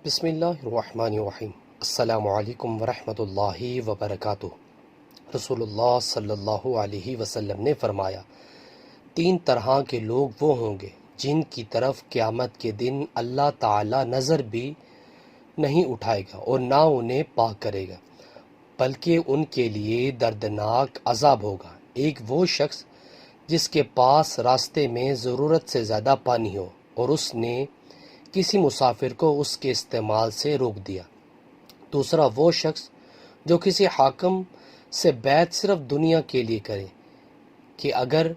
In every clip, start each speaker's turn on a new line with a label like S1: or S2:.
S1: بسم اللہ الرحمن الرحیم۔ السلام علیکم ورحمۃ اللہ وبرکاتہ۔ رسول اللہ صلی اللہ علیہ وسلم نے فرمایا، 3 طرح کے لوگ وہ ہوں گے جن کی طرف قیامت کے دن اللہ تعالی نظر بھی نہیں اٹھائے گا اور نہ انہیں پاک کرے گا، بلکہ ان کے لیے دردناک عذاب ہوگا۔ ایک وہ شخص جس کے پاس راستے میں ضرورت سے زیادہ پانی ہو اور اس نے کسی مسافر کو اس کے استعمال سے روک دیا۔ دوسرا وہ شخص جو کسی حاکم سے بیعت صرف دنیا کے لیے کرے کہ اگر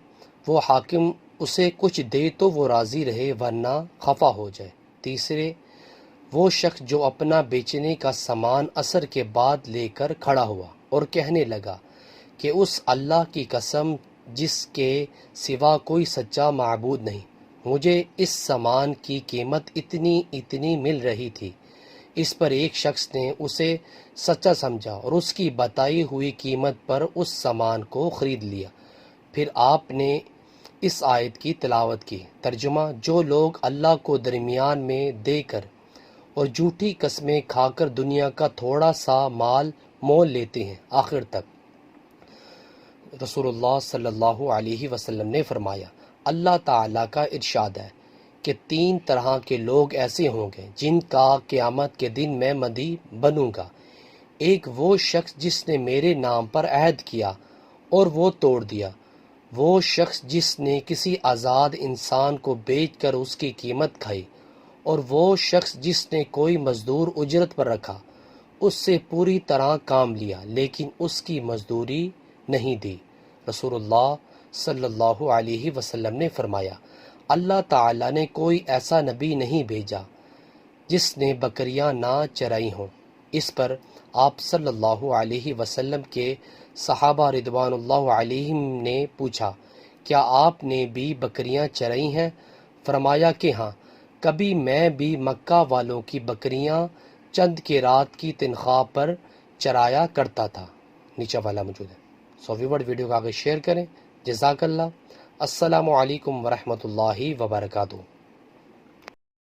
S1: وہ حاکم اسے کچھ دے تو وہ راضی رہے ورنہ خفا ہو جائے۔ تیسرے وہ شخص جو اپنا بیچنے کا سامان عصر کے بعد لے کر کھڑا ہوا اور کہنے لگا کہ اس اللہ کی قسم جس کے سوا کوئی سچا معبود نہیں، مجھے اس سامان کی قیمت اتنی مل رہی تھی۔ اس پر ایک شخص نے اسے سچا سمجھا اور اس کی بتائی ہوئی قیمت پر اس سامان کو خرید لیا۔ پھر آپ نے اس آیت کی تلاوت کی۔ ترجمہ: جو لوگ اللہ کو درمیان میں دے کر اور جھوٹی قسمیں کھا کر دنیا کا تھوڑا سا مال مول لیتے ہیں، آخر تک۔ رسول اللہ صلی اللہ علیہ وسلم نے فرمایا، اللہ تعالیٰ کا ارشاد ہے کہ 3 طرح کے لوگ ایسے ہوں گے جن کا قیامت کے دن میں مدعی بنوں گا۔ ایک وہ شخص جس نے میرے نام پر عہد کیا اور وہ توڑ دیا۔ وہ شخص جس نے کسی آزاد انسان کو بیچ کر اس کی قیمت کھائی، اور وہ شخص جس نے کوئی مزدور اجرت پر رکھا، اس سے پوری طرح کام لیا لیکن اس کی مزدوری نہیں دی۔ رسول اللہ صلی اللہ علیہ وسلم نے فرمایا، اللہ تعالیٰ نے کوئی ایسا نبی نہیں بھیجا جس نے بکریاں نہ چرائی ہوں۔ اس پر آپ صلی اللہ علیہ وسلم کے صحابہ رضوان اللہ علیہم نے پوچھا، کیا آپ نے بھی بکریاں چرائی ہیں؟ فرمایا کہ ہاں، کبھی میں بھی مکہ والوں کی بکریاں چند کے رات کی تنخواہ پر چرایا کرتا تھا۔ نیچے والا موجود ہے۔ ویڈیو کو آگے شیئر کریں۔ جزاک اللہ۔ السلام علیکم ورحمۃ اللہ وبرکاتہ۔